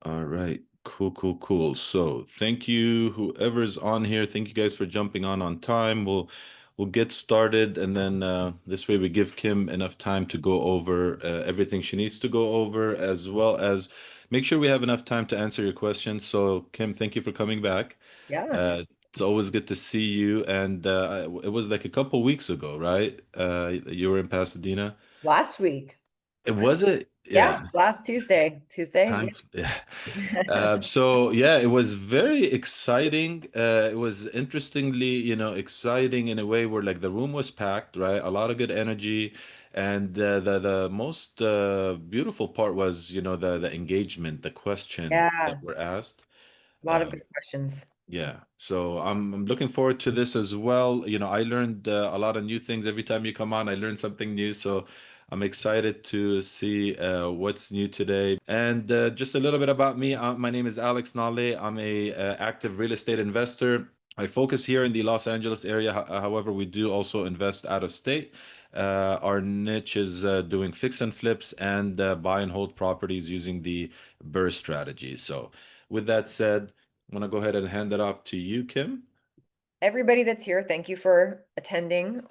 All right. Cool, cool, cool. So thank you, whoever's on here. Thank you guys for jumping on time. We'll get started, and then this way we give Kim enough time to go over everything she needs to go over, as well as make sure we have enough time to answer your questions. So Kim, thank you for coming back. Yeah, It's always good to see you. And it was like a couple weeks ago, right? You were in Pasadena. last week. It was it? Yeah, Yeah. last Tuesday. Tuesday. Time, yeah. Yeah. So yeah, it was very exciting. It was interestingly, exciting in a way where like the room was packed, right? A lot of good energy, and the most beautiful part was, the engagement, the questions that Yeah, were asked. a lot of good Um, questions. yeah, so I'm looking forward to this as well. I learned a lot of new things every time you come on. I learned something new, so I'm excited to see what's new today. And just a little bit about me. My name is Alex Nale. I'm a active real estate investor. I focus here in the Los Angeles area. However, we do also invest out of state. Our niche is doing fix and flips and buy and hold properties using the BRRRR strategy. So, with that said, I'm gonna go ahead and hand it off to you, Kim. Everybody that's here, thank you for attending.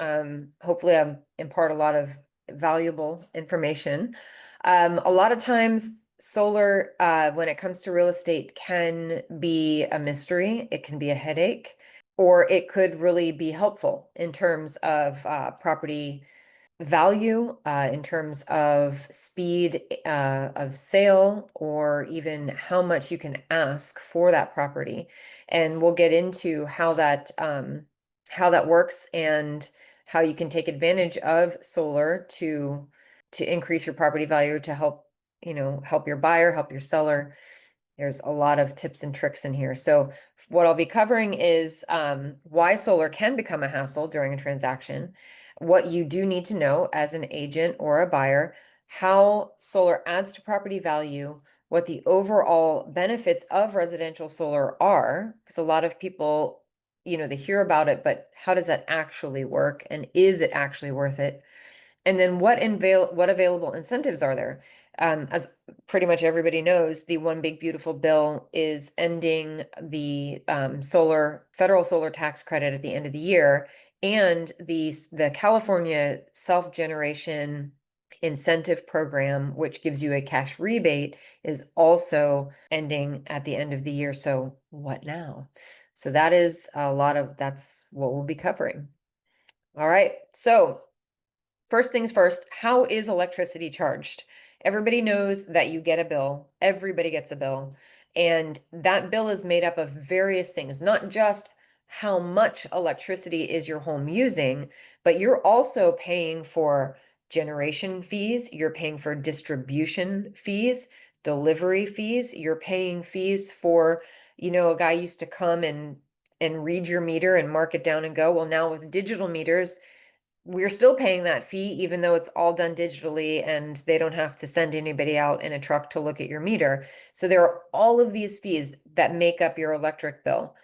Hopefully I've impart a lot of valuable information. A lot of times solar, when it comes to real estate, can be a mystery. It can be a headache, or it could really be helpful in terms of property value, in terms of speed of sale, or even how much you can ask for that property. And we'll get into how that works and how you can take advantage of solar to increase your property value to help, help your buyer, help your seller. There's a lot of tips and tricks in here. So what I'll be covering is why solar can become a hassle during a transaction, what you do need to know as an agent or a buyer, how solar adds to property value, what the overall benefits of residential solar are, because a lot of people, they hear about it, but how does that actually work? And is it actually worth it? And then what available incentives are there? As pretty much everybody knows, the one big beautiful bill is ending the federal solar tax credit at the end of the year, and the California self-generation incentive program, which gives you a cash rebate, is also ending at the end of the year. So what now? So that's what we'll be covering. All right. So first things first, how is electricity charged? Everybody knows that you get a bill. Everybody gets a bill. And that bill is made up of various things, not just how much electricity is your home using, but you're also paying for generation fees, you're paying for distribution fees, delivery fees, you're paying fees for, a guy used to come and read your meter and mark it down and go. Well, now with digital meters, we're still paying that fee, even though it's all done digitally and they don't have to send anybody out in a truck to look at your meter. So there are all of these fees that make up your electric bill.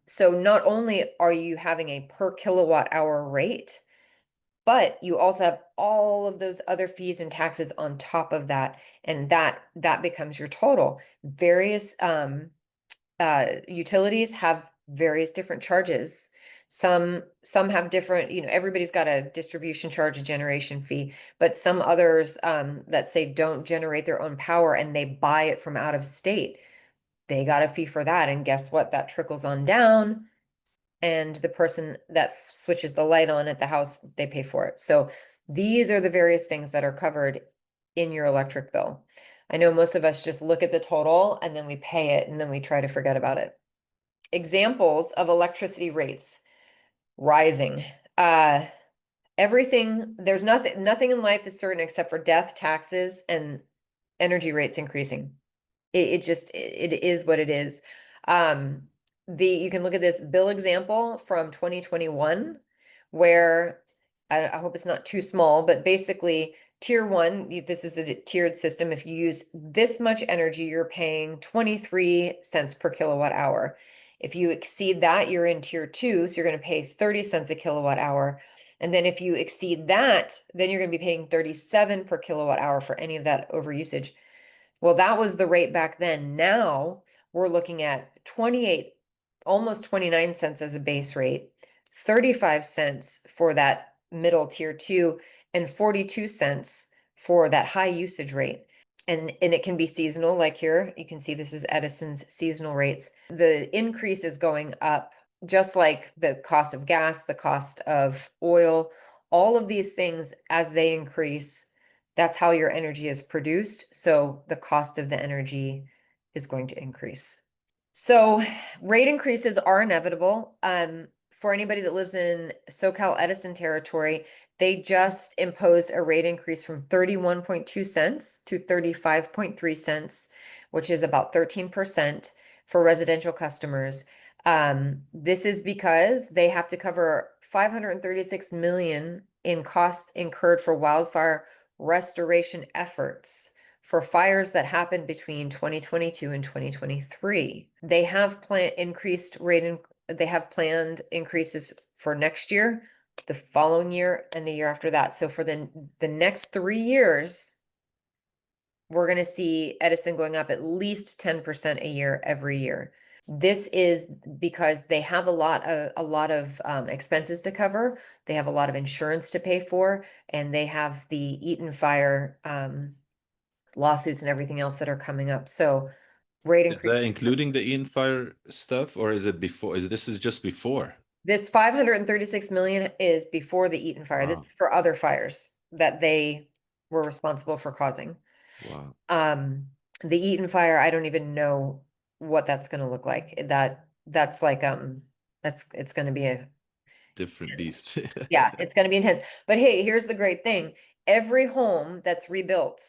So not only are you having a per kilowatt hour rate, but you also have all of those other fees and taxes on top of that, and that becomes your total. Various utilities have various different charges. Some have different, everybody's got a distribution charge, a generation fee, but some others that say don't generate their own power and they buy it from out of state, they got a fee for that. And guess what? That trickles on down, and the person that switches the light on at the house, they pay for it. So these are the various things that are covered in your electric bill. I know most of us just look at the total and then we pay it and then we try to forget about it. Examples of electricity rates rising. Uh, there's nothing in life is certain except for death, taxes, and energy rates increasing. It is what it is. Um, you can look at this bill example from 2021, where I hope it's not too small, but basically tier one, this is a tiered system. If you use this much energy, you're paying 23 cents per kilowatt hour. If you exceed that, you're in tier two, so you're going to pay 30 cents a kilowatt hour. And then if you exceed that, then you're going to be paying 37 per kilowatt hour for any of that overusage. Well, that was the rate back then. Now we're looking at 28, almost 29 cents as a base rate, 35 cents for that middle tier two, and 42 cents for that high usage rate. And it can be seasonal, like here, you can see this is Edison's seasonal rates. The increase is going up, just like the cost of gas, the cost of oil, all of these things as they increase, that's how your energy is produced. So the cost of the energy is going to increase. So rate increases are inevitable. For anybody that lives in SoCal Edison territory, they just imposed a rate increase from 31.2 cents to 35.3 cents, which is about 13% for residential customers. This is because they have to cover 536 million in costs incurred for wildfire restoration efforts for fires that happened between 2022 and 2023. They have they have planned increases for next year, the following year, and the year after that. So for the next 3 years, we're going to see Edison going up at least 10% a year every year. This is because they have a lot of expenses to cover. They have a lot of insurance to pay for, and they have the Eaton fire lawsuits and everything else that are coming up. So rate Is increase. that including the Ian Fire stuff, or is it before? Is this is just before? This 536 million is before the Eaton fire. This Wow. is for other fires that they were responsible for causing. Wow. Um, the Eaton fire, I don't even know what that's going to look like. That's like it's going to be a Different beast. yeah, it's going to be intense. But hey, here's the great thing. Every home that's rebuilt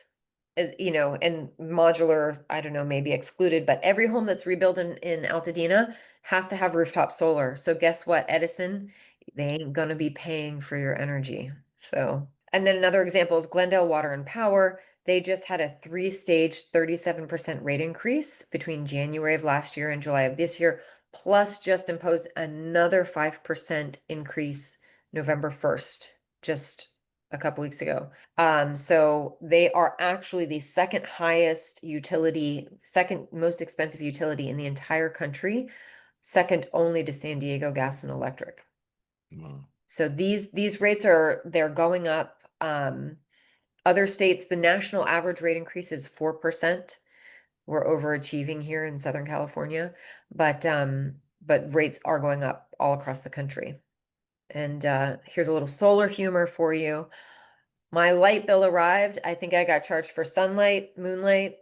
is, and modular, I don't know, maybe excluded, but every home that's rebuilt in Altadena has to have rooftop solar. So guess what, Edison? They ain't going to be paying for your energy. So, and then another example is Glendale Water and Power. They just had a three-stage 37% rate increase between January of last year and July of this year, plus just imposed another 5% increase November 1st, just a couple weeks ago. So they are actually the second highest utility, second most expensive utility in the entire country, second only to San Diego Gas and Electric. Wow. So these rates they're going up. Other states, the national average rate increase is 4%. We're overachieving here in Southern California, but rates are going up all across the country. And here's a little solar humor for you. My light bill arrived. I think I got charged for sunlight, moonlight,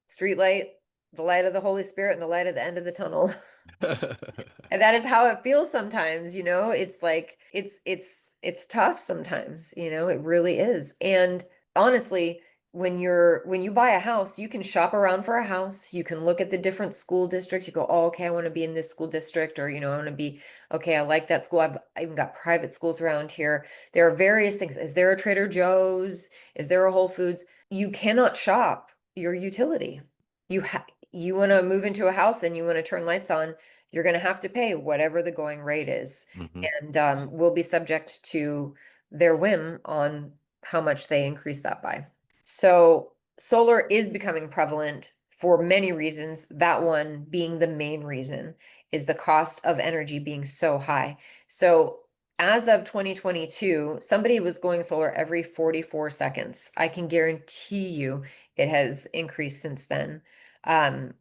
street light, the light of the Holy Spirit, and the light at the end of the tunnel. And that is how it feels sometimes, it's like it's tough sometimes, it really is. And honestly, when you buy a house, you can shop around for a house, you can look at the different school districts, you go, oh, okay, I want to be in this school district, or I want to be, okay, I like that school. I even got private schools around here. There are various things. Is there a Trader Joe's? Is there a Whole Foods? You cannot shop your utility. You want to move into a house and you want to turn lights on, you're going to have to pay whatever the going rate is. Mhm. And will be subject to their whim on how much they increase that by. So solar is becoming prevalent for many reasons. That one being the main reason is the cost of energy being so high. So as of 2022, somebody was going solar every 44 seconds. I can guarantee you it has increased since then. And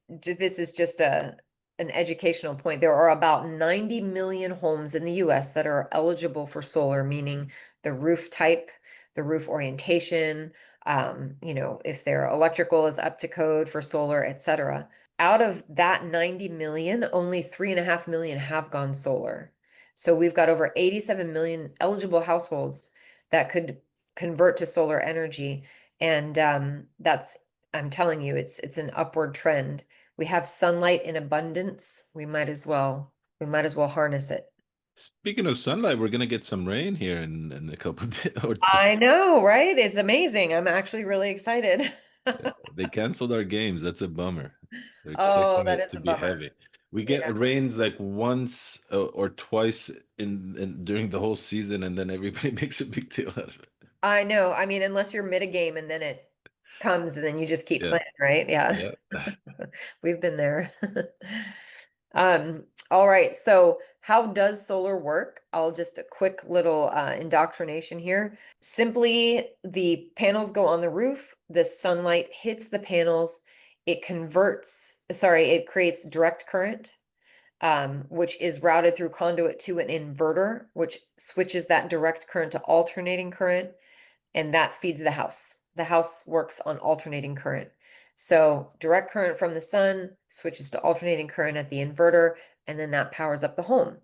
this is just an educational point. There are about 90 million homes in the US that are eligible for solar, meaning the roof type, the roof orientation, if their electrical is up to code for solar, etc. Out of that 90 million, only 3.5 million have gone solar. So we've got over 87 million eligible households that could convert to solar energy. And I'm telling you, it's an upward trend. We have sunlight in abundance. We might as well harness it. Speaking of sunlight, we're gonna get some rain here in a couple of days. Or I know, right? It's amazing. I'm actually really excited. they canceled our games. That's a bummer. They're Oh, expecting that it is to a be bummer. heavy. We Yeah. get rains like once or twice in during the whole season, and then everybody makes a big deal out of it. I know. I mean, unless you're mid a game and then it comes and then you just keep Yeah. playing, right? Yeah. Yeah. We've been there. All right. So how does solar work? I'll just a quick little indoctrination here. Simply, the panels go on the roof, the sunlight hits the panels, it creates direct current, which is routed through conduit to an inverter, which switches that direct current to alternating current, and that feeds the house. The house works on alternating current. So direct current from the sun switches to alternating current at the inverter, and then that powers up the home.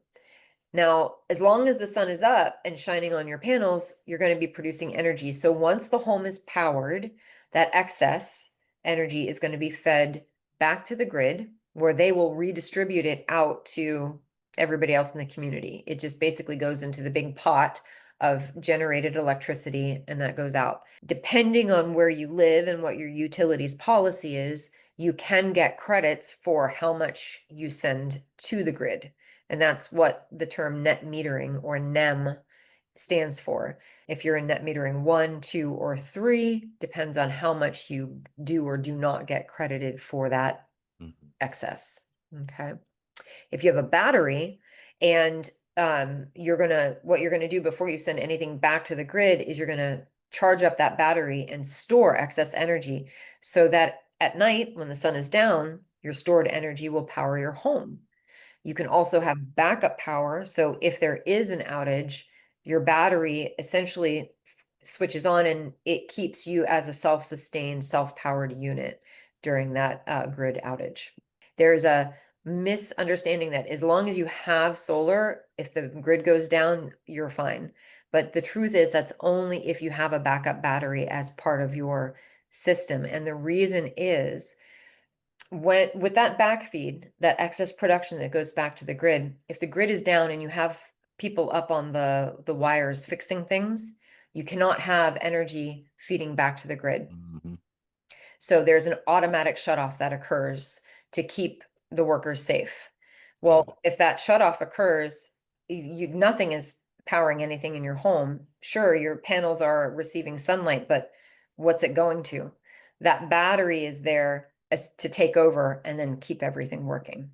Now, as long as the sun is up and shining on your panels, you're going to be producing energy. So once the home is powered, that excess energy is going to be fed back to the grid where they will redistribute it out to everybody else in the community. It just basically goes into the big pot of generated electricity and that goes out. Depending on where you live and what your utilities policy is, you can get credits for how much you send to the grid. And that's what the term net metering or NEM stands for. If you're in net metering 1, 2, or 3, depends on how much you do or do not get credited for that Mhm. excess. Okay. If you have a battery and what you're gonna do before you send anything back to the grid is you're gonna charge up that battery and store excess energy so that at night when the sun is down, your stored energy will power your home. You can also have backup power. So if there is an outage, your battery essentially switches on and it keeps you as a self-sustained, self-powered unit during that grid outage. There's a misunderstanding that as long as you have solar, if the grid goes down, you're fine. But the truth is that's only if you have a backup battery as part of your system. And the reason is with that backfeed, that excess production that goes back to the grid, if the grid is down and you have people up on the wires fixing things, you cannot have energy feeding back to the grid. Mhm. So there's an automatic shutoff that occurs to keep the workers safe. Got it. Well, if that shutoff occurs, nothing is powering anything in your home. Sure, your panels are receiving sunlight, but what's it going to? That battery is there to take over and then keep everything working.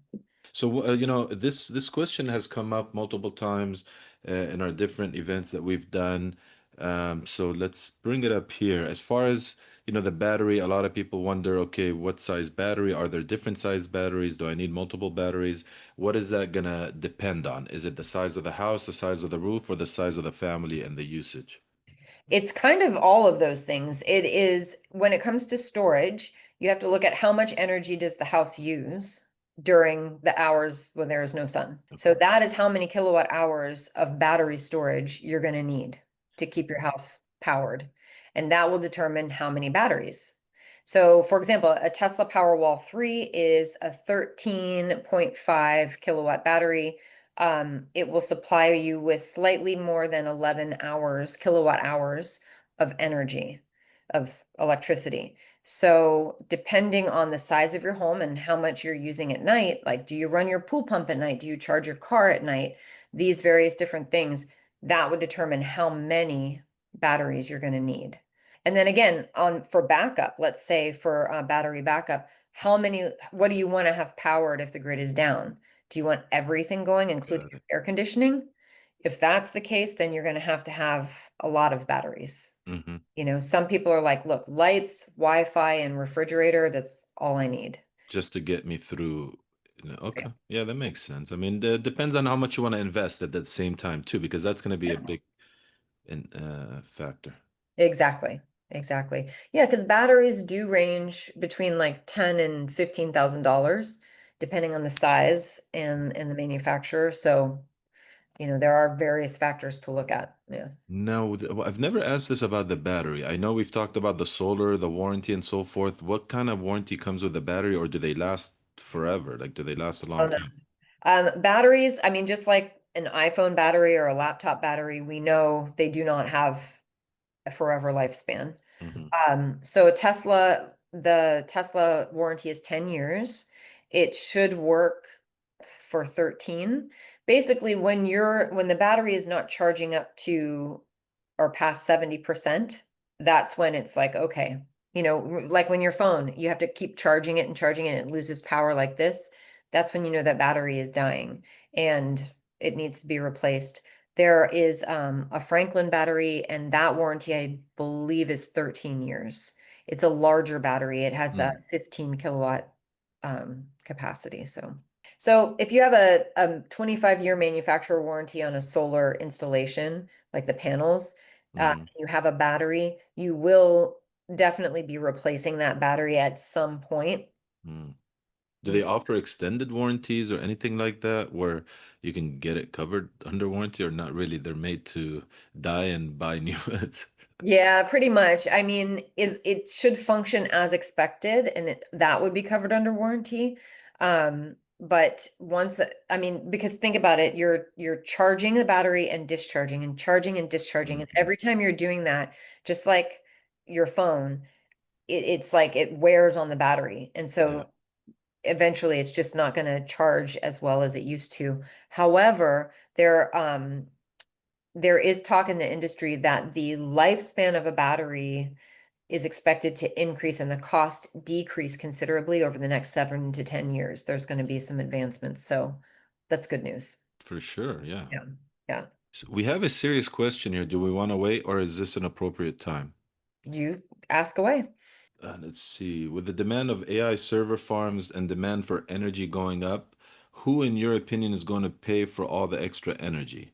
So, this question has come up multiple times in our different events that we've done. So let's bring it up here. As far as, the battery, a lot of people wonder, okay, what size battery? Are there different size batteries? Do I need multiple batteries? What is that gonna depend on? Is it the size of the house, the size of the roof, or the size of the family and the usage? It's kind of all of those things. It is when it comes to storage, you have to look at how much energy does the house use during the hours when there is no sun. So Okay. that is how many kilowatt hours of battery storage you're going to need to keep your house powered. And that will determine how many batteries. So for example, a Tesla Powerwall 3 is a 13.5 kilowatt battery. It will supply you with slightly more than 11 hours, kilowatt hours of energy, of electricity. So depending on the size of your home and how much you're using at night, like do you run your pool pump at night? Do you charge your car at night? These various different things, that would determine how many batteries you're going to need. And then again, for backup, let's say for battery backup, what do you want to have powered if the grid is down? Do you want everything going, including Got it. air conditioning? If that's the case, then you're going to have a lot of batteries. Hmm. Some people are like, look, lights, Wi-Fi, and refrigerator, that's all I need. Just to get me through. Yeah. Okay. Yeah, that makes sense. I mean, it depends on how much you want to invest at the same time too, because that's going to be a big factor. Exactly. Exactly. Yeah, because batteries do range between like 10 and $15,000, depending on the size and the manufacturer. So, there are various factors to look at. Yeah. No, well, I've never asked this about the battery. I know we've talked about the solar, the warranty, and so forth. What kind of warranty comes with the battery, or do they last forever? Like, do they last a Oh, long no. time? Batteries, I mean, just like an iPhone battery or a laptop battery, we know they do not have a forever lifespan. Hmm. So the Tesla warranty is 10 years. It should work for 13. Basically, when the battery is not charging up to or past 70%, that's when it's like, okay, Like when your phone, you have to keep charging it and charging it, and it loses power like this. That's when you know that battery is dying and it needs to be replaced. There is a Franklin battery, and that warranty, I believe, is 13 years. It's a larger battery. It has a Mm, 15 kilowatt capacity. So if you have a 25-year manufacturer warranty on a solar installation, like the panels, mm, you have a battery, you will definitely be replacing that battery at some point. mm. Do they offer extended warranties or anything like that where you can get it covered under warranty or not really? They're made to die and buy new ones. Yeah, pretty much. I mean, it should function as expected, and that would be covered under warranty. But once, I mean, because think about it, you're charging the battery and discharging and charging and discharging, and Mhm. every time you're doing that, just like your phone, it's like it wears on the battery, and Yeah, so eventually it's just not going to charge as well as it used to. However, there is talk in the industry that the lifespan of a battery is expected to increase and the cost decrease considerably over the next 7 to 10 years. There's going to be some advancements. So that's good news. for sure. Yeah. Yeah. Yeah. So we have a serious question here. Do we want to wait or is this an appropriate time? You ask away. Let's see. With the demand of AI server farms and demand for energy going up, who, in your opinion, is going to pay for all the extra energy?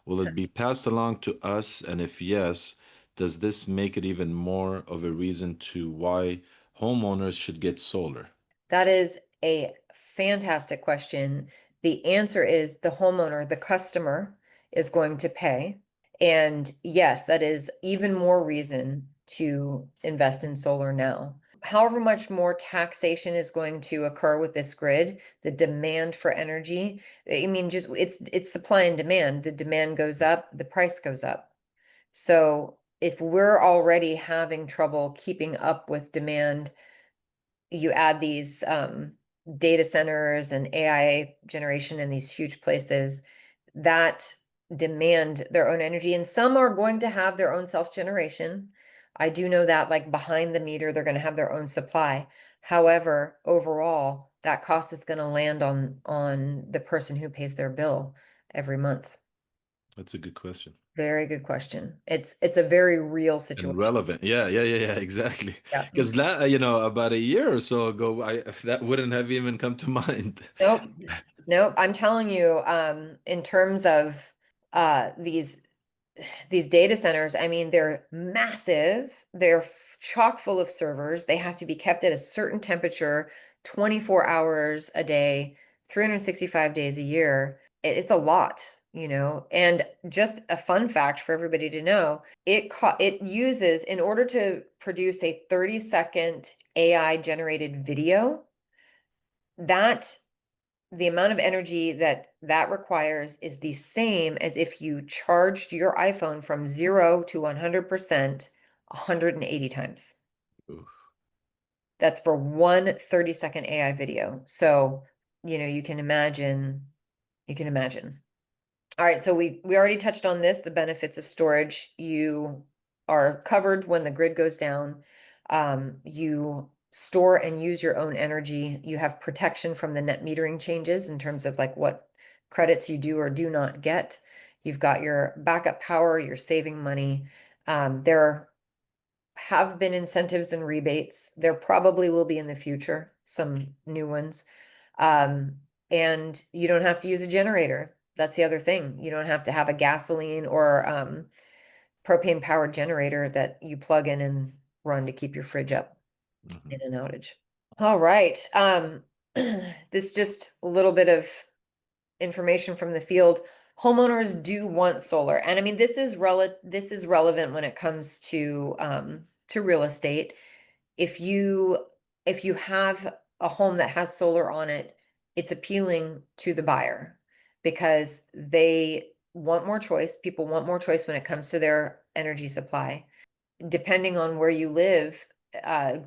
Will it be passed along to us? And if yes, does this make it even more of a reason to why homeowners should get solar? That is a fantastic question. The answer is the homeowner, the customer, is going to pay. And yes, that is even more reason to invest in solar now. However much more taxation is going to occur with this grid, the demand for energy, I mean, just it's supply and demand. The demand goes up, the price goes up. So if we're already having trouble keeping up with demand, you add these data centers and AI generation in these huge places that demand their own energy, and some are going to have their own self-generation. I do know that, like behind the meter, they're going to have their own supply. However, overall, that cost is going to land on the person who pays their bill every month. That's a good question. Very good question. It's a very real And situation. relevant. Yeah, exactly. Yeah. Because about a year or so ago, I that wouldn't have even come to mind. Nope. Nope. I'm telling you, in terms of these data centers, I mean, they're massive. They're chock full of servers. They have to be kept at a certain temperature 24 hours a day, 365 days a year. It's a lot, you know. And just a fun fact for everybody to know, it uses, in order to produce a 30-second AI generated video, that the amount of energy that requires is the same as if you charged your iPhone from 0 to 100% 180 times. Oof. That's for one 30-second AI video. So, you can imagine. All right, so we already touched on this, the benefits of storage. You are covered when the grid goes down. You store and use your own energy. You have protection from the net metering changes in terms of like what credits you do or do not get. You've got your backup power, you're saving money. There have been incentives and rebates. There probably will be in the future, some new ones. Um, and you don't have to use a generator. That's the other thing. You don't have to have a gasoline or propane powered generator that you plug in and run to keep your fridge up Mhm. in an outage. All right. This just a little bit of information from the field. Homeowners do want solar. And I mean, this is relevant when it comes to real estate. If you have a home that has solar on it, it's appealing to the buyer because they want more choice. People want more choice when it comes to their energy supply. Depending on where you live,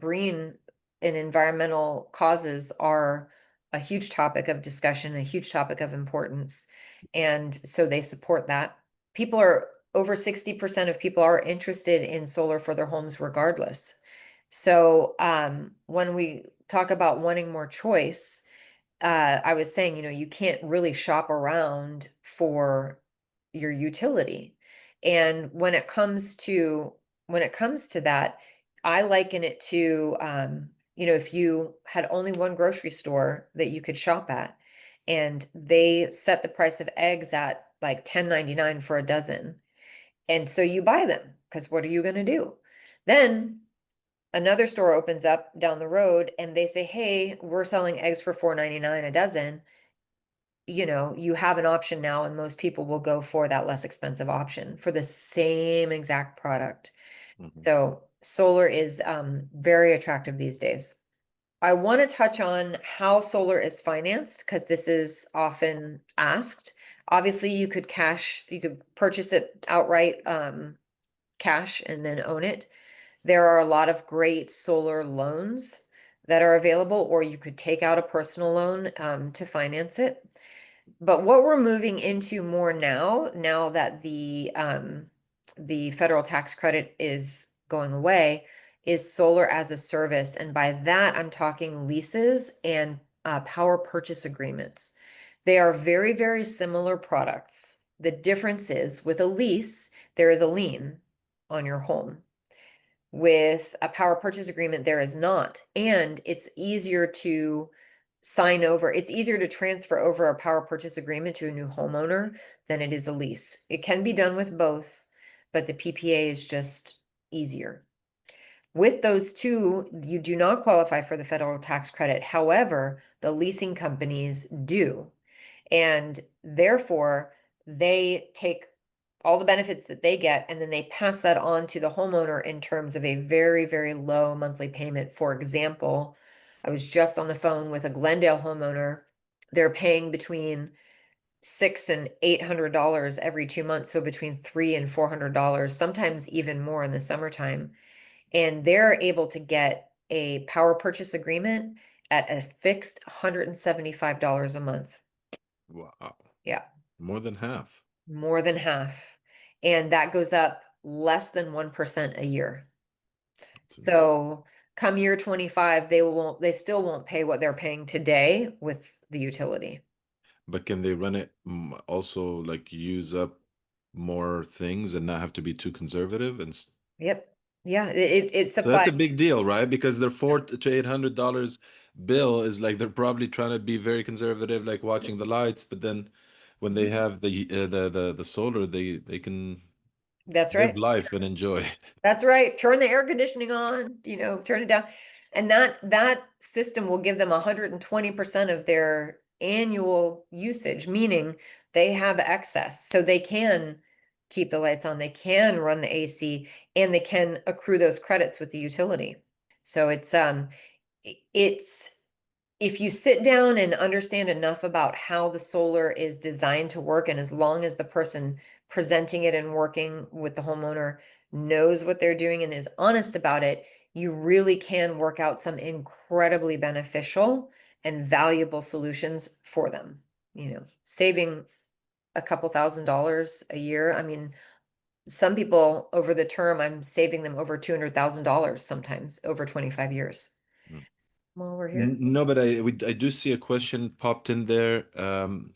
green and environmental causes are a huge topic of discussion, a huge topic of importance. And so they support that. Over 60% of people are interested in solar for their homes regardless. So when we talk about wanting more choice, I was saying, you can't really shop around for your utility. And when it comes to that, I liken it to if you had only one grocery store that you could shop at, and they set the price of eggs at like 10.99 for a dozen. And so you buy them because what are you going to do? Then another store opens up down the road and they say, "Hey, we're selling eggs for 4.99 a dozen." You have an option now, and most people will go for that less expensive option for the same exact product. Mhm. So solar is very attractive these days. I want to touch on how solar is financed because this is often asked. Obviously, you could purchase it outright, cash and then own it. There are a lot of great solar loans that are available, or you could take out a personal loan to finance it. But what we're moving into more now that the federal tax credit is going away, is solar as a service. And by that, I'm talking leases and power purchase agreements. They are very, very similar products. The difference is with a lease, there is a lien on your home. With a power purchase agreement, there is not. And it's easier to sign over. It's easier to transfer over a power purchase agreement to a new homeowner than it is a lease. It can be done with both, but the PPA is just easier. With those two, you do not qualify for the federal tax credit. However, the leasing companies do. And therefore, they take all the benefits that they get and then they pass that on to the homeowner in terms of a very, very low monthly payment. For example, I was just on the phone with a Glendale homeowner. They're paying between $600 and $800 every 2 months, so between $300 and $400, sometimes even more in the summertime. And they're able to get a power purchase agreement at a fixed $175 a month. Wow. Yeah, More than half. more than half. And that goes up less than 1% a year. It's So come year 25, they still won't pay what they're paying today with the utility. But can they run it also like use up more things and not have to be too conservative? Yep. Yeah, it So that's supplies. a big deal, right? Because their $400 to $800 bill is like they're probably trying to be very conservative, like watching the lights. But then when they have the solar, they can That's live right. life and enjoy. That's right. Turn the air conditioning on, turn it down. And that system will give them 120% of their annual usage, meaning they have excess. So they can keep the lights on, they can run the AC, and they can accrue those credits with the utility. So it's if you sit down and understand enough about how the solar is designed to work, and as long as the person presenting it and working with the homeowner knows what they're doing and is honest about it, you really can work out some incredibly beneficial and valuable solutions for them. Saving a couple $1,000s a year. I mean, some people over the term, I'm saving them over $200,000 sometimes over 25 years. Well, we're here. No, but I do see a question popped in there.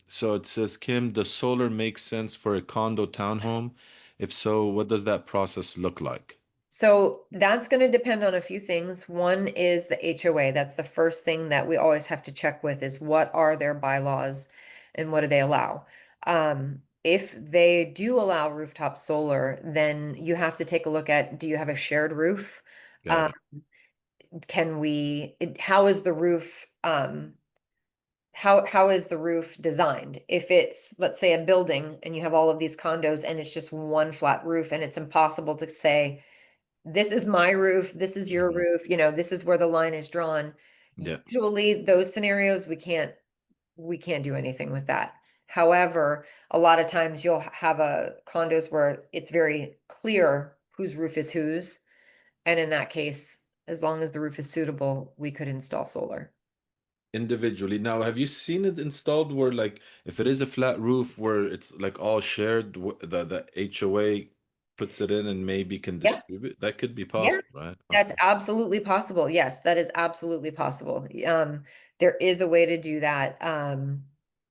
So it says, Kim, does solar make sense for a condo townhome? If so, what does that process look like? So that's going to depend on a few things. One is the HOA. That's the first thing that we always have to check with is what are their bylaws and what do they allow? If they do allow rooftop solar, then you have to take a look at, do you have a shared roof? Got Um, it. how is the roof, how is the roof designed? If it's, let's say, a building and you have all of these condos and it's just one flat roof and it's impossible to say, this is my roof, this is your Mhm. roof, this is where the line is drawn. Yeah. Usually those scenarios, we can't do anything with that. However, a lot of times you'll have a condos where it's very clear whose roof is whose. And in that case, as long as the roof is suitable, we could install solar. Individually. Now, have you seen it installed where like if it is a flat roof where it's like all shared, the HOA? puts it in and maybe can Yeah, distribute. That could be yeah, possible, right? that's Okay. absolutely possible. Yes, that is absolutely possible. There is a way to do that.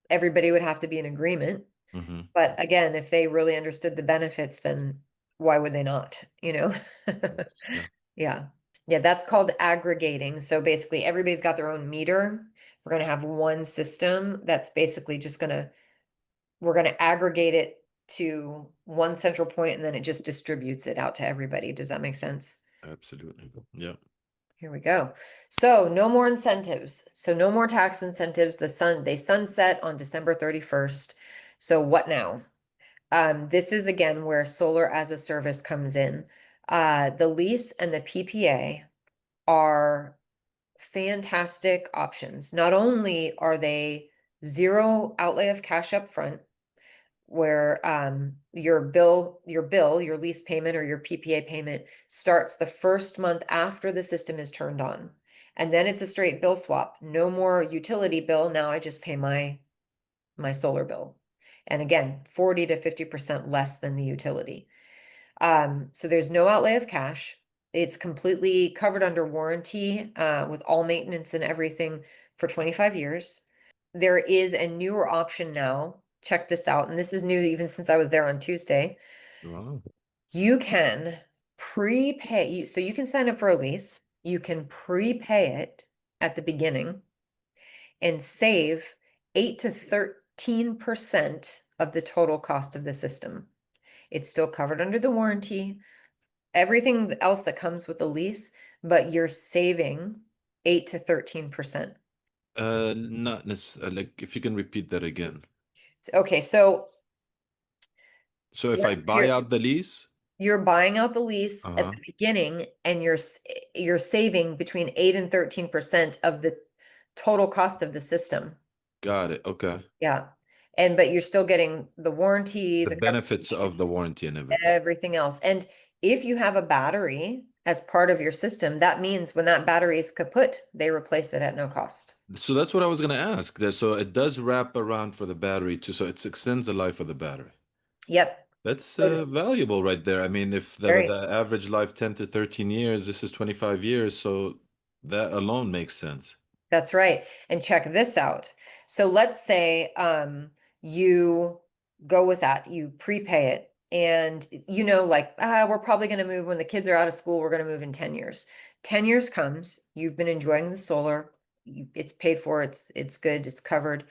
Everybody would have to be in agreement. Mm-hmm. But again, if they really understood the benefits, then why would they not, you know? Yeah, Yeah. Yeah, that's called aggregating. So basically everybody's got their own meter. We're gonna have one system that's basically just we're gonna aggregate it to one central point and then it just distributes it out to everybody. Does that make sense? absolutely. Yeah. Here we go. So no more incentives. So no more tax incentives. They sunset on December 31st. So what now? This is again where solar as a service comes in. The lease and the PPA are fantastic options. Not only are they zero outlay of cash up front, where your lease payment or your PPA payment starts the first month after the system is turned on. And then it's a straight bill swap. No more utility bill. Now I just pay my solar bill. And again, 40 to 50% less than the utility. So there's no outlay of cash. It's completely covered under warranty, with all maintenance and everything for 25 years. There is a newer option now. Check this out. And this is new even since I was there on Tuesday. Wow. You can prepay, so you can sign up for a lease. You can prepay it at the beginning and save 8 to 13% of the total cost of the system. It's still covered under the warranty, everything else that comes with the lease, but you're saving 8 to 13%. Not necessarily. Like, if you can repeat that again. Okay, so So if you're I buy you're out the lease, you're buying out the lease at uh-huh, the beginning and you're saving between 8 and 13% of the total cost of the system. got it. Okay. Yeah. And but you're still getting the warranty, The the benefits coverage, of the warranty and everything. everything else. And if you have a battery as part of your system, that means when that battery is kaput, they replace it at no cost. So that's what I was going to ask. So it does wrap around for the battery too. So it extends the life of the battery. Yep. That's Oh, yeah. valuable right there. I mean, if the Very. average life 10 to 13 years, this is 25 years, so that alone makes sense. That's right. And check this out. So let's say you go with that, you prepay it, and you know, like, we're probably going to move when the kids are out of school, we're going to move in 10 years. 10 years comes, you've been enjoying the solar, it's paid for, it's good, it's covered.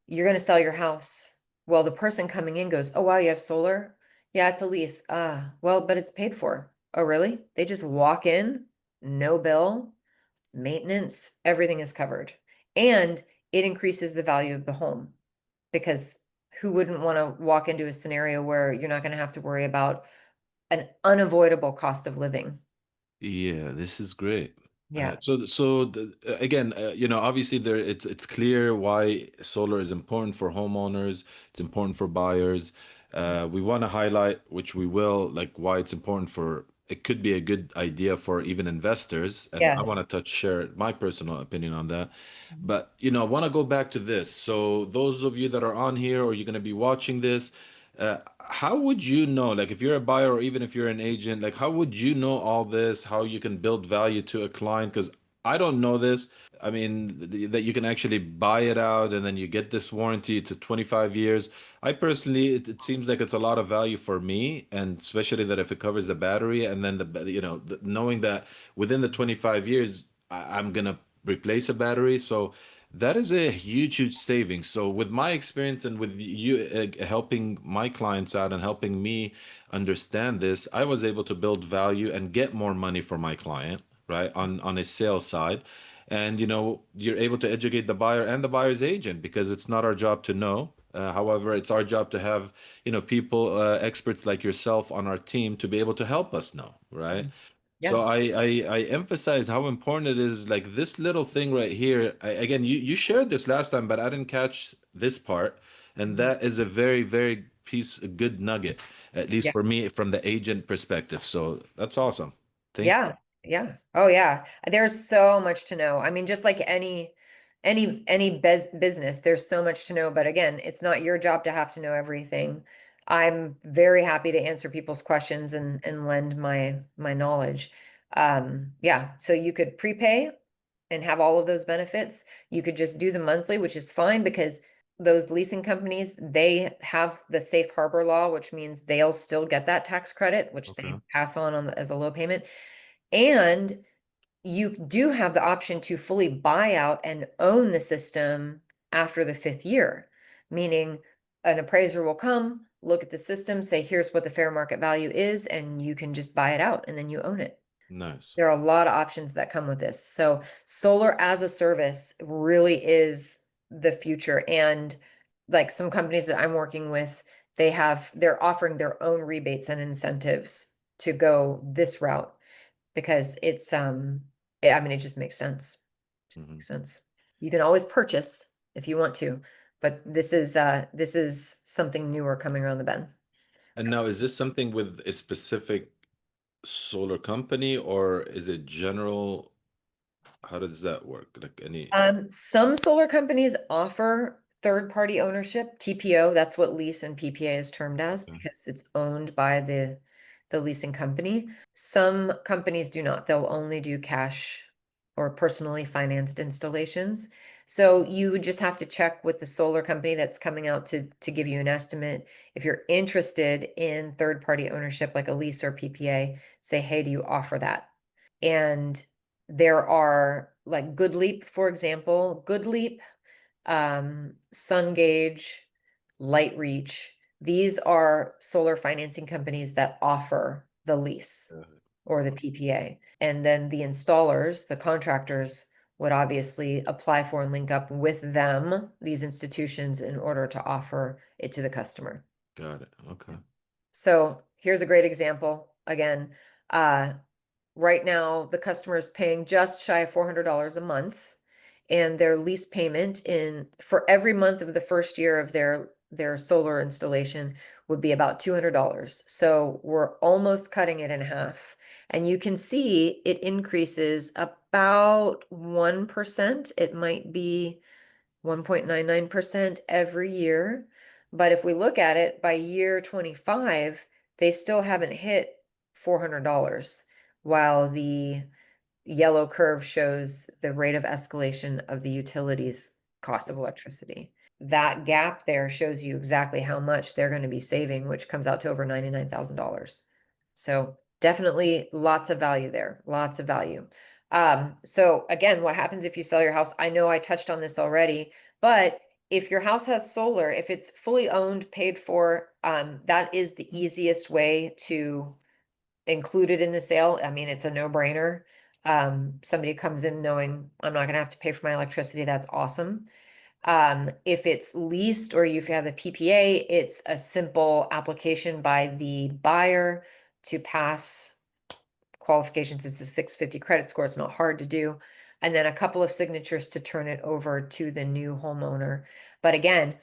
You're going to sell your house. Well, the person coming in goes, "Oh, wow, you have solar? Yeah, it's a lease." Well, but it's paid for. Oh, really? They just walk in, no bill, maintenance, everything is covered. And it increases the value of the home because who wouldn't want to walk into a scenario where you're not going to have to worry about an unavoidable cost of living? Yeah, this is great. Yeah. Again, obviously it's clear why solar is important for homeowners. It's important for buyers. We want to highlight, which we will, like why it's important for. It could be a good idea for even investors, and I Yeah. want to share my personal opinion on that. But I want to go back to this. So those of you that are on here, or you're going to be watching this, how would you know, like if you're a buyer or even if you're an agent, like how would you know all this, how you can build value to a client? Because I don't know this. I mean, that you can actually buy it out and then you get this warranty to 25 years. I personally, it seems like it's a lot of value for me, and especially that if it covers the battery and then knowing that within the 25 years, I'm gonna replace a battery. So that is a huge, huge savings. So with my experience and with you helping my clients out and helping me understand this, I was able to build value and get more money for my client, right? On a sales side. And you're able to educate the buyer and the buyer's agent because it's not our job to know. However, it's our job to have, people, experts like yourself on our team to be able to help us know, right? So Yeah. I emphasize how important it is, like this little thing right here. Again, you shared this last time, but I didn't catch this part, and Mhm. that is a very, very a good nugget, at least Yeah. for me from the agent perspective. So that's awesome. Thank you. Yeah. Yeah. Oh, yeah. There's so much to know. I mean, just like any business, there's so much to know. But again, it's not your job to have to know everything. I'm very happy to answer people's questions and lend my knowledge. Yeah, so you could prepay and have all of those benefits. You could just do the monthly, which is fine because those leasing companies, they have the safe harbor law, which means they'll still get that tax credit, which they Okay. pass on as a low payment. And you do have the option to fully buy out and own the system after the 5th year, meaning an appraiser will come, look at the system, say, here's what the fair market value is, and you can just buy it out and then you own it. Nice. There are a lot of options that come with this. So solar as a service really is the future. And like some companies that I'm working with, they're offering their own rebates and incentives to go this route because I mean, it just makes sense. Hmm. Makes sense. You can always purchase if you want to, but this is something newer coming around the bend. And now, is this something with a specific solar company or is it general? How does that work? Like any, Some solar companies offer third-party ownership, TPO, that's what lease and PPA is termed as okay. because it's owned by the leasing company. Some companies do not. They'll only do cash or personally financed installations. So you would just have to check with the solar company that's coming out to give you an estimate. If you're interested in third-party ownership like a lease or PPA, say, hey, do you offer that? And there are like Good Leap, for example, Good Leap, Sun Gauge, Light Reach. These are solar financing companies that offer the lease Uh, or the PPA. And then the installers, the contractors, would obviously apply for and link up with them, these institutions, in order to offer it to the customer. got it. Okay. So here's a great example. Again, uh, right now, the customer is paying just shy of $400 a month, and their lease payment in for every month of the first year of their solar installation would be about $200. So we're almost cutting it in half. And you can see it increases about 1%. It might be 1.99% every year. But if we look at it by year 25, they still haven't hit $400, while the yellow curve shows the rate of escalation of the utilities cost of electricity. That gap there shows you exactly how much they're going to be saving, which comes out to over $99,000. So definitely lots of value there, lots of value. So again, what happens if you sell your house? I know I touched on this already, but if your house has solar, if it's fully owned, paid for, that is the easiest way to include it in the sale. I mean, it's a no-brainer. Somebody comes in knowing I'm not gonna have to pay for my electricity, that's awesome. If it's leased or if you have the PPA, it's a simple application by the buyer to pass qualifications. It's a 650 credit score. It's not hard to do. And then a couple of signatures to turn it over to the new homeowner. But again,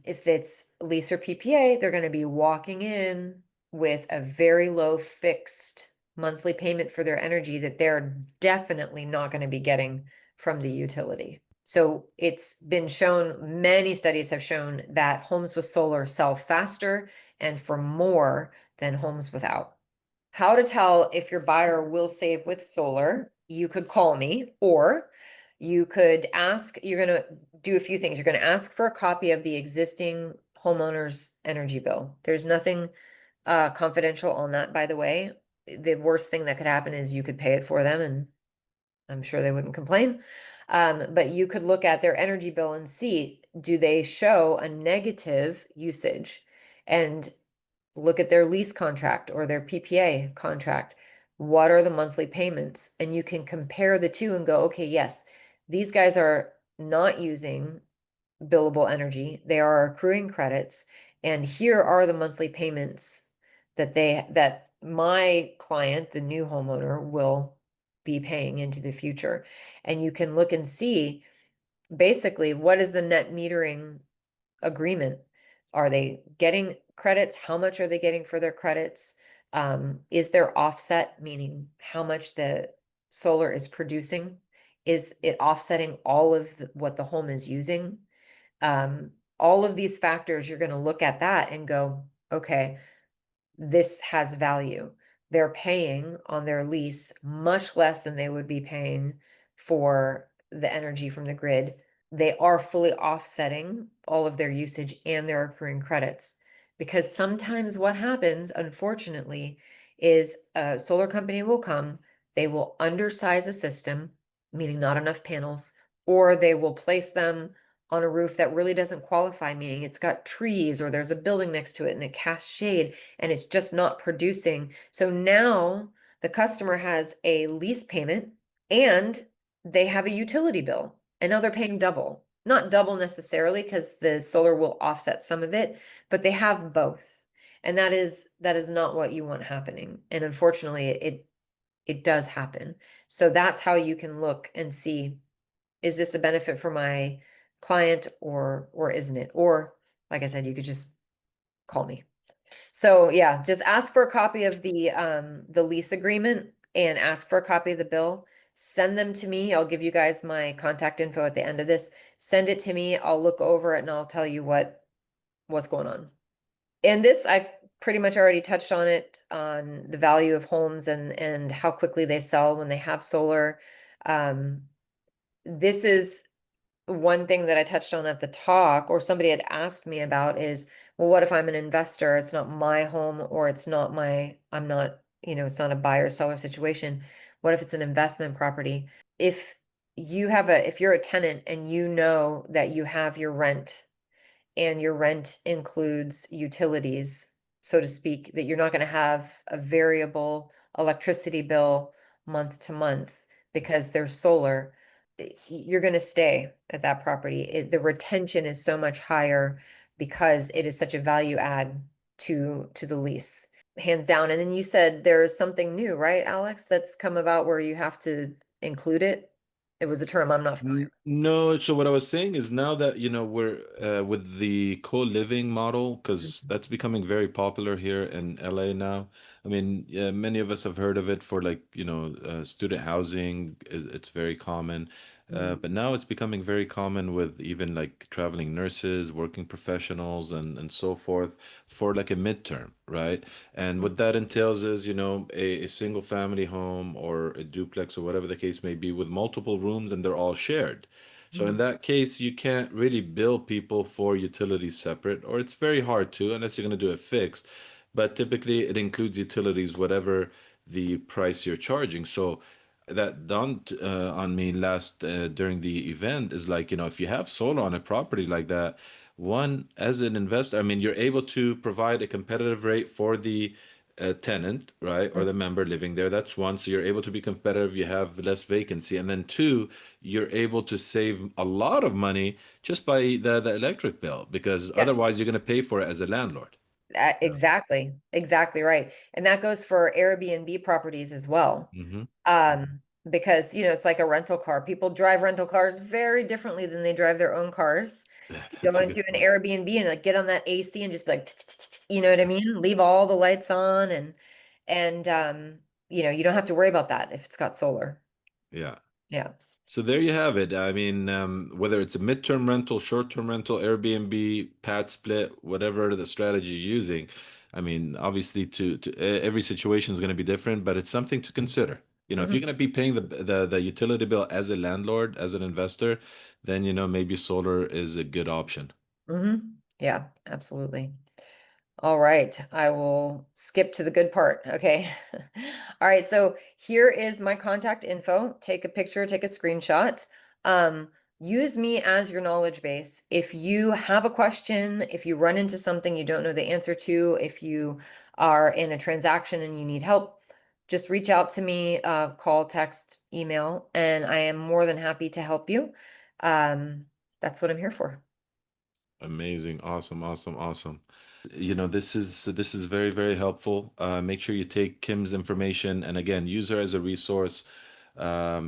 if it's lease or PPA, they're going to be walking in with a very low fixed monthly payment for their energy that they're definitely not going to be getting from the utility. So it's been shown, many studies have shown that homes with solar sell faster and for more than homes without. How to tell if your buyer will save with solar, you could call me, or you could ask, you're going to do a few things. You're going to ask for a copy of the existing homeowner's energy bill. There's nothing confidential on that, by the way. The worst thing that could happen is you could pay it for them, and I'm sure they wouldn't complain. But you could look at their energy bill and see, do they show a negative usage? And look at their lease contract or their PPA contract. What are the monthly payments? And you can compare the two and go, okay, yes, these guys are not using billable energy. They are accruing credits. And here are the monthly payments that my client, the new homeowner, will be paying into the future. And you can look and see basically what is the net metering agreement. Are they getting credits? How much are they getting for their credits? Is there offset, meaning how much the solar is producing? Is it offsetting all of what the home is using? All of these factors, you're going to look at that and go, okay, this has value. They're paying on their lease much less than they would be paying for the energy from the grid. They are fully offsetting all of their usage and their accruing credits. Because sometimes what happens, unfortunately, is a solar company will come, they will undersize a system, meaning not enough panels, or they will place them on a roof that really doesn't qualify, meaning it's got trees or there's a building next to it and it casts shade and it's just not producing. So now the customer has a lease payment and they have a utility bill. And now they're paying double. Not double necessarily because the solar will offset some of it, but they have both. And that is not what you want happening. And unfortunately, it does happen. So that's how you can look and see, is this a benefit for my client or isn't it? Or like I said, you could just call me. So yeah, just ask for a copy of the lease agreement and ask for a copy of the bill. Send them to me. I'll give you guys my contact info at the end of this. Send it to me. I'll look over it and I'll tell you what's going on. And this, I pretty much already touched on it, on the value of homes and how quickly they sell when they have solar. This is one thing that I touched on at the talk, or somebody had asked me about, is, well, what if I'm an investor? It's not my home, or it's not I'm not, it's not a buyer seller situation. What if it's an investment property? If if you're a tenant and you know that you have your rent and your rent includes utilities, so to speak, that you're not going to have a variable electricity bill month to month because there's solar, you're going to stay at that property. The retention is so much higher because it is such a value add to the lease, hands down. And then you said there's something new, right, Alex, that's come about where you have to include it. It was a term I'm not familiar No, so what I was saying is now that, we're with the co-living model, with. because that's becoming very popular here in LA now. I mean, yeah, many of us have heard of it for like, student housing. It's very common. Mhm. But now it's becoming very common with even like traveling nurses, working professionals, and so forth for like a midterm, right? And what that entails is, a single family home or a duplex or whatever the case may be with multiple rooms and they're all shared. So in Mhm. that case, you can't really bill people for utilities separate, or it's very hard to, unless you're going to do it fixed. But typically, it includes utilities, whatever the price you're charging. So that dawned on me last during the event is like, if you have solar on a property like that, one, as an investor, I mean, you're able to provide a competitive rate for the tenant, right, or the member living there. That's one. So you're able to be competitive. You have less vacancy. And then two, you're able to save a lot of money just by the electric bill, because Yeah. otherwise you're going to pay for it as a landlord. Exactly, exactly right. And that goes for Airbnb properties as well. Hmm. Because, it's like a rental car. People drive rental cars very differently than they drive their own cars. You That's go a into good an point. Airbnb and like get on that AC and just be like, you know what I mean? Leave all the lights on and you don't have to worry about that if it's got solar. Yeah. Yeah. So there you have it. I mean, whether it's a midterm rental, short-term rental, Airbnb, pad split, whatever the strategy you're using, I mean, obviously every situation is going to be different, but it's something to consider. If you're Hmm. going to be paying the utility bill as a landlord, as an investor, then maybe solar is a good option. Hmm. Yeah, absolutely. All right, I will skip to the good part. Okay. All right, so here is my contact info. Take a picture, take a screenshot. Use me as your knowledge base. If you have a question, if you run into something you don't know the answer to, if you are in a transaction and you need help, just reach out to me, call, text, email, and I am more than happy to help you. Um, that's what I'm here for. Amazing. Awesome. Awesome. Awesome. This is very, very helpful. Make sure you take Kim's information and again, use her as a resource.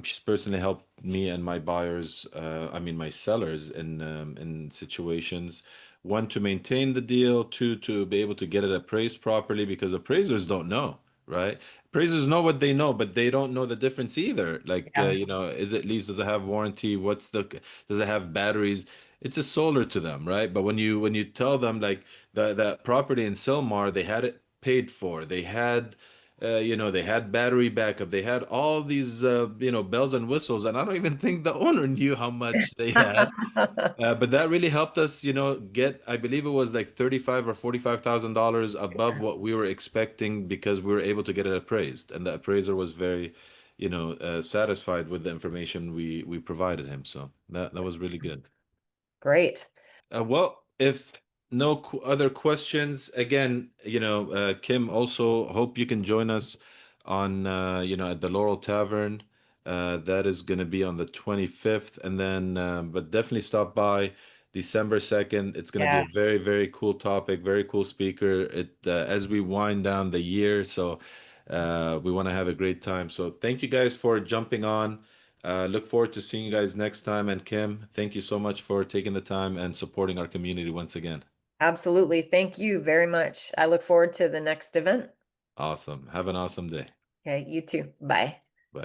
She's personally helped me and my buyers, I mean my sellers in situations. One, to maintain the deal, two, to be able to get it appraised properly because appraisers don't know, right? Appraisers know what they know, but they don't know the difference either. Like, Yeah. is it leased? Does it have warranty? Does it have batteries? It's a solar to them, right? But when you tell them like that property in Silmar, they had it paid for. They had, they had battery backup. They had all these, bells and whistles, and I don't even think the owner knew how much they had. But that really helped us, get, I believe it was like 35 or $45,000 above what we were expecting because we were able to get it appraised. And the appraiser was very, satisfied with the information we provided him. So that was really good. Great. Well, if no other questions, again, Kim, also hope you can join us on, at the Laurel Tavern. That is going to be on the 25th. And then, but definitely stop by December 2nd. It's going to be Yeah, a very, very cool topic, very cool speaker. As we wind down the year. So, we want to have a great time. So thank you guys for jumping on. Look forward to seeing you guys next time. And Kim, thank you so much for taking the time and supporting our community once again. absolutely. Thank you very much. I look forward to the next event. Awesome. Have an awesome day. Okay, you too. Bye.